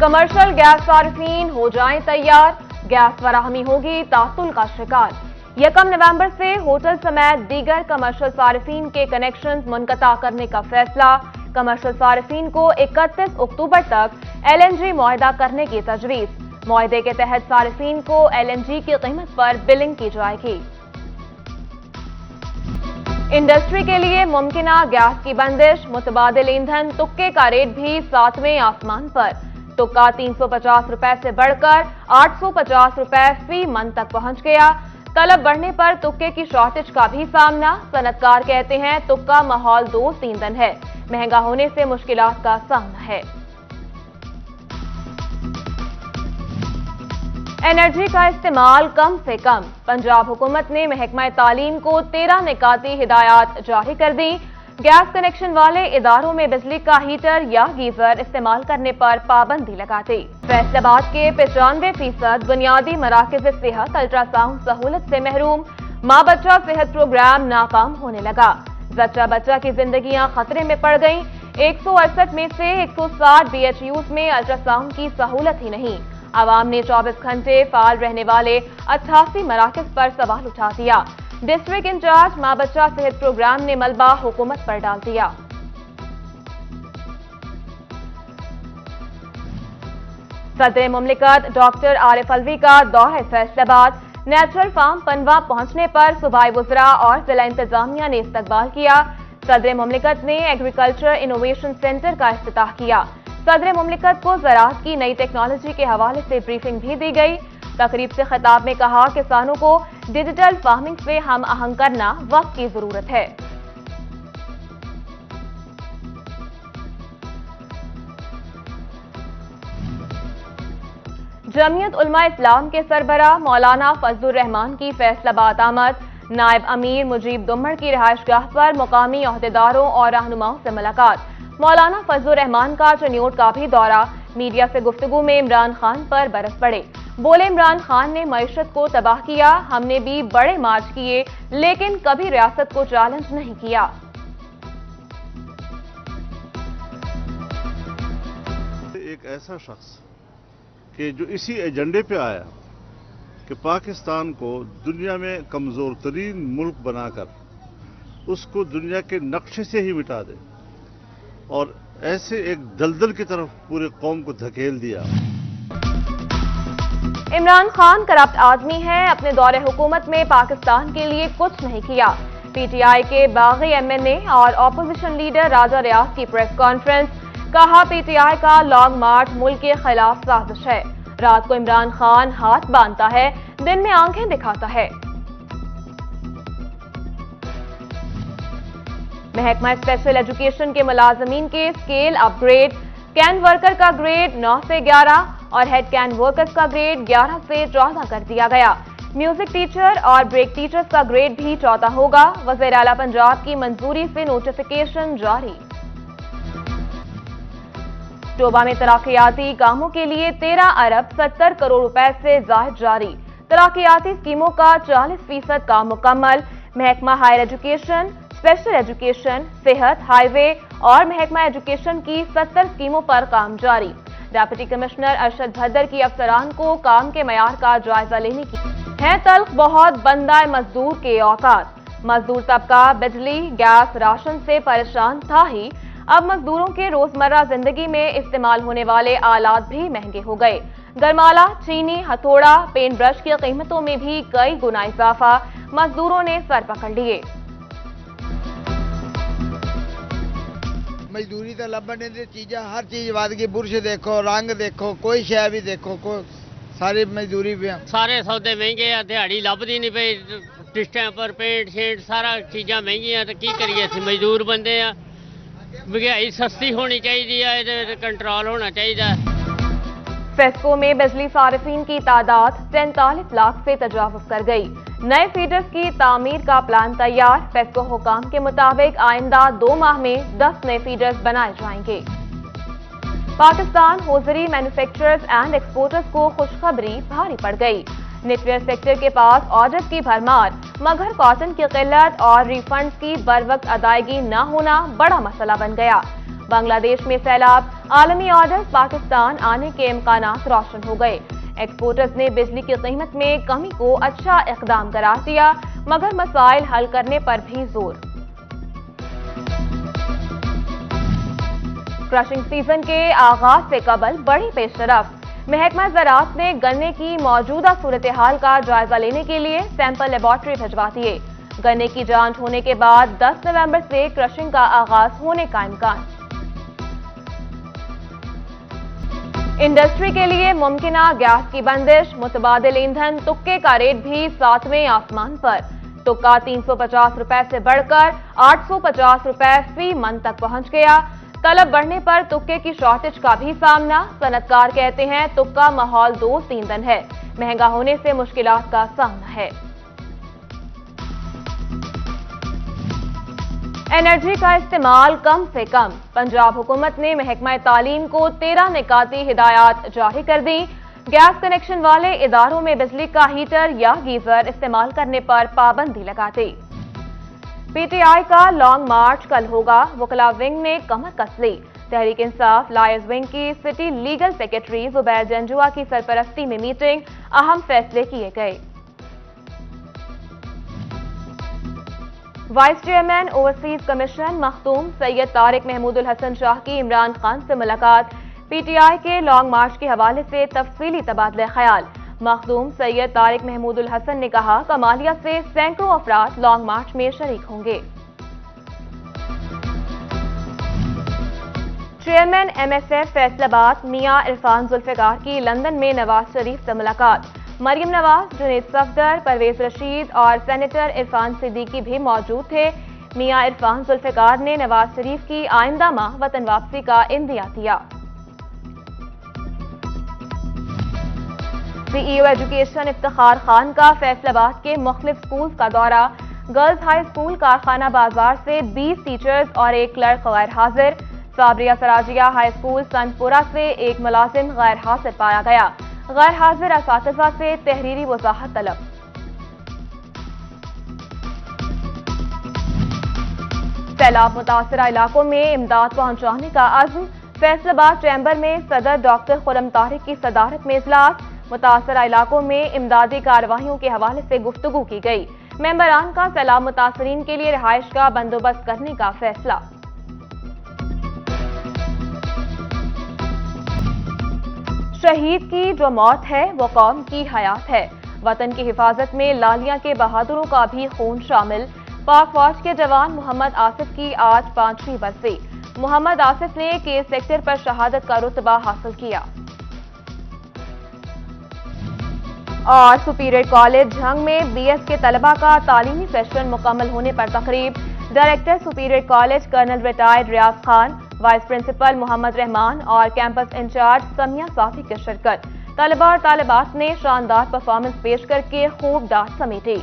Commercial gas सार्फिन हो जाएं तैयार, गैस फराहमी होगी तातुल का शिकार। 1 नवंबर से होटल समेत दीगर कमर्शियल सार्फिन के कनेक्शन मुनक़ता करने का फैसला। कमर्शियल सार्फिन को 31 अक्टूबर तक LNG मुआहदा करने की तजवीज़। मुआहदे के तहत सार्फिन को LNG की कीमत पर बिलिंग की जाएगी। इंडस्ट्री के लिए मुमकिना गैस की बंदिश, मुतबादिल ईंधन तुक्के का रेट भी 7वें आसमान पर। तुक्का 350 रुपए से बढ़कर 850 रुपए फी मन तक पहुंच गया। तलब बढ़ने पर तुक्के की शॉर्टेज का भी सामना। सनतकार कहते हैं तुक्का माहौल दोस्त ईंधन है, महंगा होने से मुश्किलात का सामना है। एनर्जी का इस्तेमाल कम से कम। पंजाब हुकूमत ने महकमा तालीम को 13 निकाती हिदायत जारी कर दी। गैस कनेक्शन वाले इदारों में बिजली का हीटर या गीजर इस्तेमाल करने पर पाबंदी लगा दी। फैसलाबाद के 95% बुनियादी मराकज़ सेहत अल्ट्रासाउंड सहूलत से महरूम। माँ बच्चा सेहत प्रोग्राम नाकाम होने लगा। जच्चा बच्चा की जिंदगियां खतरे में पड़ गईं। 168 में से 160 BHUs में अल्ट्रासाउंड की सहूलत ही नहीं। आवाम ने 24 घंटे फाल रहने वाले 88 मराकज़ पर सवाल उठा दिया। डिस्ट्रिक्ट इंचार्ज माँ बच्चा सेहत प्रोग्राम ने मलबा हुकूमत पर डाल दिया। सदर मुमलिकत डॉक्टर आरिफ अलवी का दौरा फैसलाबाद। नेचुरल फार्म पनवा पहुंचने पर सूबाई वुज़रा और जिला इंतजामिया ने इस्तकबाल किया। सदर मुमलिकत ने एग्रीकल्चर इनोवेशन सेंटर का इफ्तिताह किया। सदर मुमलिकत को ज़राअत की नई टेक्नोलॉजी के हवाले से ब्रीफिंग भी दी गई। तकरीब से खिताब में कहा किसानों को डिजिटल फार्मिंग से हम आहंग करना वक्त की जरूरत है। जमीयत उलमा इस्लाम के सरबराह मौलाना फजलुर रहमान की फैसलाबाद आमद। नायब अमीर मुजीब दुम्मड़ की रिहाइशगाह पर मुकामी ओहदेदारों और रहनुमाओं से मुलाकात। मौलाना फजलुर रहमान का चनियोट का भी दौरा। मीडिया से गुफ्तगू में इमरान खान पर बरस पड़े। बोले इमरान खान ने मईशत को तबाह किया, हमने भी बड़े मार्च किए लेकिन कभी रियासत को चैलेंज नहीं किया। एक ऐसा शख्स कि जो इसी एजेंडे पे आया कि पाकिस्तान को दुनिया में कमजोर तरीन मुल्क बनाकर उसको दुनिया के नक्शे से ही मिटा दे और ऐसे एक दलदल की तरफ पूरे कौम को धकेल दिया। इमरान खान करप्ट आदमी है, अपने दौरे हुकूमत में पाकिस्तान के लिए कुछ नहीं किया। PTI के बागी MNA और अपोजिशन लीडर राजा रियाज की प्रेस कॉन्फ्रेंस। कहा PTI का लॉन्ग मार्च मुल्क के खिलाफ साजिश है। रात को इमरान खान हाथ बांधता है, दिन में आंखें दिखाता है। महकमा स्पेशल एजुकेशन के मुलाजमीन के स्केल अपग्रेड। कैन वर्कर का ग्रेड 9 से 11 और हेड कैन वर्कर्स का ग्रेड 11 से 14 कर दिया गया। म्यूजिक टीचर और ब्रेक टीचर्स का ग्रेड भी 14 होगा। वज़ीर आला पंजाब की मंजूरी से नोटिफिकेशन जारी। टोबा में तरक्याती कामों के लिए 13 अरब 70 करोड़ रुपए से जायद जारी। तरक्याती स्कीमों का 40% काम मुकम्मल। महकमा हायर एजुकेशन, स्पेशल एजुकेशन, सेहत, हाईवे और महकमा एजुकेशन की 70 स्कीमों पर काम जारी। डिप्टी कमिश्नर अरशद भद्दर की अफसरान को काम के मयार का जायजा लेने की है तल्ख बहुत बंदा मजदूर के औकात। मजदूर तबका बिजली, गैस, राशन से परेशान था ही, अब मजदूरों के रोजमर्रा जिंदगी में इस्तेमाल होने वाले आलात भी महंगे हो गए। गरमाला, चीनी, हथौड़ा, पेंट ब्रश की कीमतों में भी कई गुना इजाफा। मजदूरों ने सर पकड़ लिए। मजदूरी तो लभन चीज़ा हर चीज वध गई। बुरश देखो, रंग देखो, कोई शै भी देखो, सारी मजदूरी पे सारे सौदे महंगे आ, दिहाड़ी लभदी नहीं पई। टिस्टां पर पेंट शेंट सारा चीज़ां महंगियां तो की करिए, असीं मजदूर बंदे आ। महंगाई सस्ती होनी चाहिए है, कंट्रोल होना चाहिए। फेस्को में बिजली सार्फिन की तादाद 43 लाख से तजावुज कर गई। नए फीडर्स की तामीर का प्लान तैयार। फेस्को हुकाम के मुताबिक आइंदा 2 माह में 10 नए फीडर्स बनाए जाएंगे। Pakistan hosiery manufacturers and exporters को खुशखबरी भारी पड़ गई। निटवेयर सेक्टर के पास ऑर्डर्स की भरमार, मगर कॉटन की किल्लत और रिफंड्स की बर वक्त अदायगी न होना बड़ा मसला बन गया। बांग्लादेश में सैलाब, आलमी ऑर्डर पाकिस्तान आने के इम्कानात रोशन हो गए। एक्सपोर्टर्स ने बिजली की कीमत में कमी को अच्छा इकदाम करार दिया, मगर मसाइल हल करने पर भी जोर। क्रशिंग सीजन के आगाज से कबल बड़ी पेशरफ। महकमा ज़राअत ने गन्ने की मौजूदा सूरत हाल का जायजा लेने के लिए सैंपल लेबॉर्ट्री भिजवा दिए। गन्ने की जांच होने के बाद 10 नवंबर से क्रशिंग का आगाज होने का इम्कान। इंडस्ट्री के लिए मुमकिना गैस की बंदिश, मुतबादिल ईंधन तुक्के का रेट भी 7वें आसमान पर। तुक्का 350 रुपए से बढ़कर 850 रुपए फी मन तक पहुंच गया। तलब बढ़ने पर तुक्के की शॉर्टेज का भी सामना। सनतकार कहते हैं तुक्का माहौल दोस्त ईंधन है, महंगा होने से मुश्किलात का सामना है। एनर्जी का इस्तेमाल कम से कम। पंजाब हुकूमत ने महकमा तालीम को 13 निकाती हिदायत जारी कर दी। गैस कनेक्शन वाले इदारों में बिजली का हीटर या गीजर इस्तेमाल करने पर पाबंदी लगा दी। पीटीआई का लॉन्ग मार्च कल होगा, वकला विंग ने कमर कस ली। तहरीक इंसाफ लायर्स विंग की city legal secretary Zubair Janjua की सरपरस्ती में मीटिंग, अहम फैसले किए गए। Vice chairman overseas commission Makhdoom Syed Tariq Mahmoodul Hasan Shah की इमरान खान से मुलाकात। पीटीआई के लॉन्ग मार्च के हवाले से तफसीली तबादला ख्याल। मखदूम सैयद तारिक महमूदुल हसन ने कहा, कमालिया से सैकड़ों अफराद लॉन्ग मार्च में शरीक होंगे। चेयरमैन एमएसएफ फैसलाबाद मियां इरफान जुल्फिकार की लंदन में नवाज शरीफ से मुलाकात। मरियम नवाज, जुनैद सफदर, परवेज रशीद और सेनेटर इरफान सिद्दीकी भी मौजूद थे। मियां इरफान जुल्फिकार ने नवाज शरीफ की आइंदा माह वतन वापसी का इंदिया दिया। सीईओ एजुकेशन इफ्तिखार खान का फैसलाबाद के मुख्तलिफ स्कूल्स का दौरा। गर्ल्स हाई स्कूल कारखाना बाजार से 20 टीचर्स और एक क्लर्क गैर हाजिर। साबरिया सराजिया हाई स्कूल संतपुरा से एक मुलाजिम गैर हाजिर पाया गया। गैर हाजिर असातिज़ा से तहरीरी वजाहत तलब। सैलाब मुतासरा इलाकों में इमदाद पहुंचाने का अज़्म। फैसलाबाद चैम्बर में सदर डॉक्टर खुरम तारिक की सदारत में इजलास। मुतासरा इलाकों में इमदादी कार्रवाइयों के हवाले से गुफ्तगू की गई। मेंबरान का सैलाब मुतासरीन के लिए रिहाइश का बंदोबस्त करने का फैसला। शहीद की जो मौत है वो कौम की हयात है। वतन की हिफाजत में लालिया के बहादुरों का भी खून शामिल। पाक फौज के जवान मोहम्मद आसिफ की आज 5वीं बरसी। मोहम्मद आसिफ ने के सेक्टर पर शहादत का रुतबा हासिल किया। और सुपीरियर कॉलेज झंग में बीएस के तलबा का तालीमी सेशन मुकम्मल होने पर तकरीब। Director superior college colonel retired Riaz Khan, vice principal Mohammad Rahman और कैंपस इंचार्ज समिया साफी की शिरकत। तलबा और तालिबात ने शानदार परफॉर्मेंस पेश करके खूब दाद समेटी।